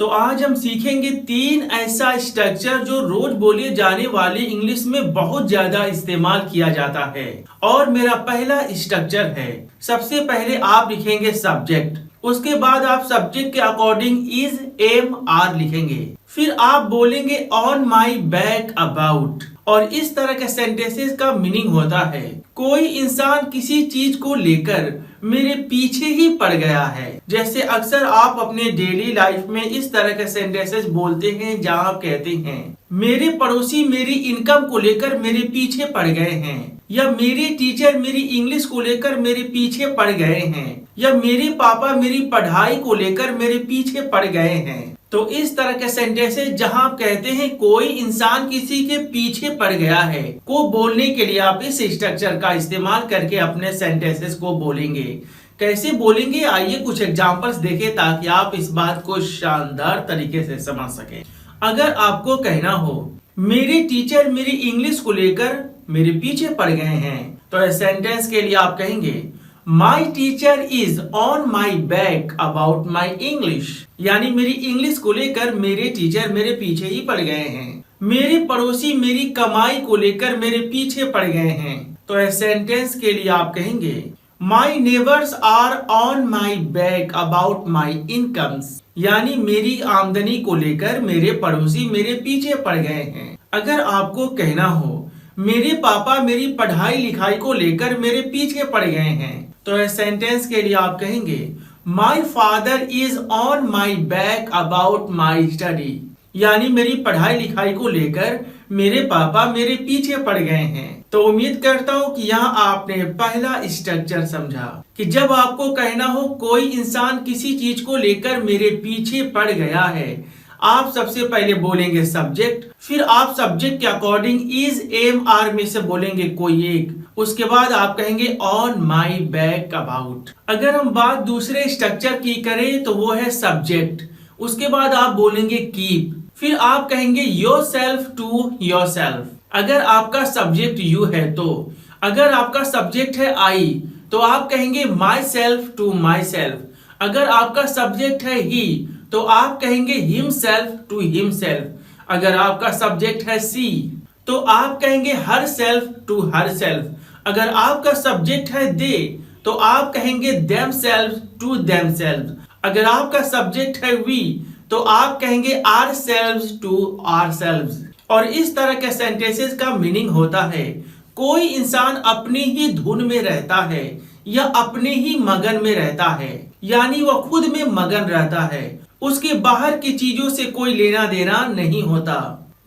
तो आज हम सीखेंगे 3 ऐसा स्ट्रक्चर जो रोज बोले जाने वाले इंग्लिश में बहुत ज्यादा इस्तेमाल किया जाता है। और मेरा पहला स्ट्रक्चर है, सबसे पहले आप लिखेंगे सब्जेक्ट, उसके बाद आप सब्जेक्ट के अकॉर्डिंग इज एम आर लिखेंगे, फिर आप बोलेंगे ऑन माई बैक अबाउट। और इस तरह के सेंटेंसेस का मीनिंग होता है कोई इंसान किसी चीज को लेकर मेरे पीछे ही पड़ गया है। जैसे अक्सर आप अपने डेली लाइफ में इस तरह के सेंटेंसेस बोलते हैं जहां आप कहते हैं मेरे पड़ोसी मेरी इनकम को लेकर मेरे पीछे पड़ गए हैं, या मेरे टीचर मेरी इंग्लिश को लेकर मेरे पीछे पड़ गए हैं, या मेरे पापा मेरी पढ़ाई को लेकर मेरे पीछे पड़ गए हैं। तो इस तरह के सेंटेंसेस जहां आप कहते हैं कोई इंसान किसी के पीछे पड़ गया है को बोलने के लिए आप इस स्ट्रक्चर का इस्तेमाल करके अपने सेंटेंसेस को बोलेंगे। कैसे बोलेंगे आइए कुछ एग्जांपल्स देखें ताकि आप इस बात को शानदार तरीके से समझ सकें। अगर आपको कहना हो मेरे टीचर मेरी इंग्लिश को लेकर मेरे पीछे पड़ गए हैं, तो इस सेंटेंस के लिए आप कहेंगे my teacher is on my back about my English, यानी मेरी इंग्लिश को लेकर मेरे टीचर मेरे पीछे ही पड़ गए हैं। मेरे पड़ोसी मेरी कमाई को लेकर मेरे पीछे पड़ गए हैं, तो इस सेंटेंस के लिए आप कहेंगे my neighbours are on my back about my incomes, यानी मेरी आमदनी को लेकर मेरे पड़ोसी मेरे पीछे पड़ गए हैं। अगर आपको कहना हो मेरे पापा मेरी पढ़ाई लिखाई को लेकर मेरे पीछे पड़ गए हैं, तो इस सेंटेंस के लिए आप कहेंगे my father is on my back about my study, यानी मेरी पढ़ाई लिखाई को लेकर मेरे पापा मेरे पीछे पड़ गए हैं। तो उम्मीद करता हूँ कि यहाँ आपने पहला स्ट्रक्चर समझा कि जब आपको कहना हो कोई इंसान किसी चीज को लेकर मेरे पीछे पड़ गया है, आप सबसे पहले बोलेंगे सब्जेक्ट, फिर आप सब्जेक्ट के अकॉर्डिंग इज एम आर में से बोलेंगे कोई एक, उसके बाद आप कहेंगे ऑन माई बैक अबाउट। अगर हम बात दूसरे स्ट्रक्चर की करें तो वो है सब्जेक्ट, उसके बाद आप बोलेंगे कीप, फिर आप कहेंगे yourself to yourself. अगर आपका सब्जेक्ट यू है तो, अगर आपका सब्जेक्ट है आई तो आप कहेंगे myself to myself. अगर आपका सब्जेक्ट है ही तो आप कहेंगे himself to himself. अगर आपका सब्जेक्ट है सी तो आप कहेंगे herself to herself. अगर आपका सब्जेक्ट है दे तो आप कहेंगे themself to themself. अगर आपका सब्जेक्ट है वी तो आप कहेंगे ourselves to ourselves. और इस तरह के सेंटेंसेस का मीनिंग होता है कोई इंसान अपनी ही धुन में रहता है या अपने ही मगन में रहता है, यानी वह खुद में मगन रहता है, उसके बाहर की चीजों से कोई लेना देना नहीं होता।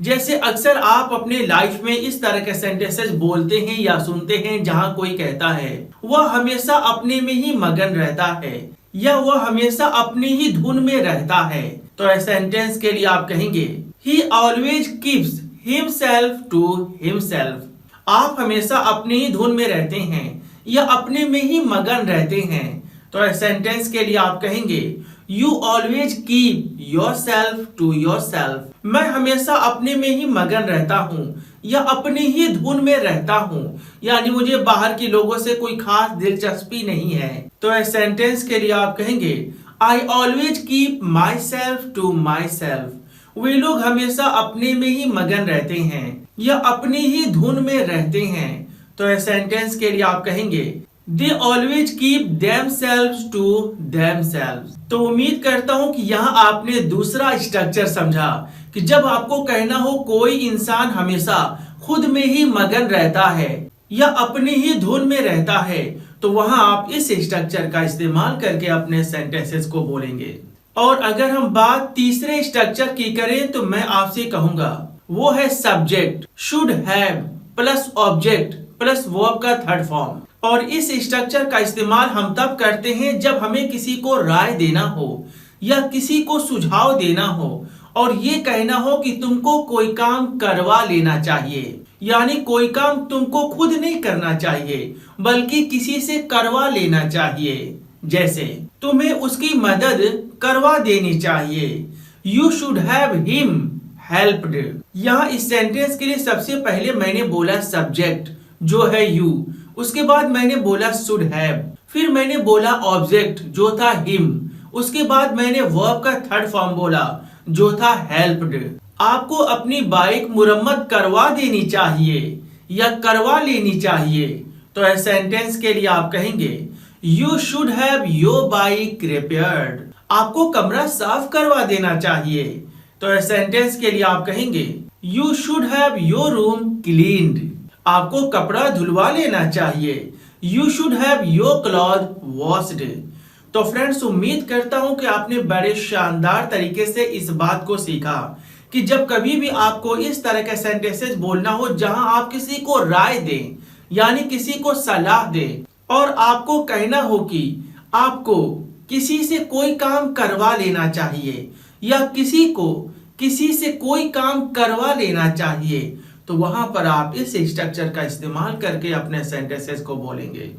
जैसे अक्सर आप अपने लाइफ में इस तरह के सेंटेंसेस बोलते हैं या सुनते हैं जहां कोई कहता है वह हमेशा अपने में ही मगन रहता है या वह हमेशा अपनी ही धुन में रहता है, तो इस सेंटेंस के लिए आप कहेंगे he always keeps himself to himself. आप हमेशा अपनी ही धुन में रहते हैं या अपने में ही मगन रहते हैं, तो इस सेंटेंस के लिए आप कहेंगे you always keep yourself to yourself. मैं हमेशा अपने में ही मगन रहता हूँ या अपनी ही धुन में रहता हूँ, यानी मुझे बाहर के लोगों से कोई खास दिलचस्पी नहीं है। तो इस सेंटेंस के लिए आप कहेंगे I always keep myself to myself. वे लोग हमेशा अपने में ही मगन रहते हैं या अपनी ही धुन में रहते हैं, तो इस सेंटेंस के लिए आप कहेंगे They always keep themselves to themselves। तो उम्मीद करता हूँ कि यहाँ आपने दूसरा स्ट्रक्चर समझा कि जब आपको कहना हो कोई इंसान हमेशा खुद में ही मगन रहता है या अपनी ही धुन में रहता है, तो वहाँ आप इस स्ट्रक्चर का इस्तेमाल करके अपने सेंटेंसेस को बोलेंगे। और अगर हम बात तीसरे स्ट्रक्चर की करें तो मैं आपसे कहूंगा वो है subject should have plus object plus verb का थर्ड फॉर्म। और इस स्ट्रक्चर का इस्तेमाल हम तब करते हैं जब हमें किसी को राय देना हो या किसी को सुझाव देना हो और ये कहना हो कि तुमको कोई काम करवा लेना चाहिए, यानी कोई काम तुमको खुद नहीं करना चाहिए बल्कि किसी से करवा लेना चाहिए। जैसे तुम्हें उसकी मदद करवा देनी चाहिए, you should have him helped. यहाँ इस सेंटेंस के लिए सबसे पहले मैंने बोला सब्जेक्ट जो है यू, उसके बाद मैंने बोला शुड हैव, फिर मैंने बोला ऑब्जेक्ट जो था हिम, उसके बाद मैंने वर्ब का थर्ड फॉर्म बोला जो था हेल्प्ड। आपको अपनी बाइक मुरम्मत करवा देनी चाहिए या करवा लेनी चाहिए, तो इस सेंटेंस के लिए आप कहेंगे you should have your bike repaired. आपको कमरा साफ करवा देना चाहिए, तो इस सेंटेंस के लिए आप कहेंगे you should have your room cleaned. आपको कपड़ा धुलवा लेना चाहिए, you should have your cloth washed. तो फ्रेंड्स, उम्मीद करता हूं कि आपने बड़े शानदार तरीके से इस बात को सीखा कि जब कभी भी आपको इस तरह के सेंटेंसेस बोलना हो जहां आप किसी को राय दें, यानी किसी को सलाह दें, और आपको कहना हो कि आपको किसी से कोई काम करवा लेना चाहिए या किसी से कोई काम करवा लेना चाहिए, तो वहां पर आप इस स्ट्रक्चर का इस्तेमाल करके अपने सेंटेंसेस को बोलेंगे।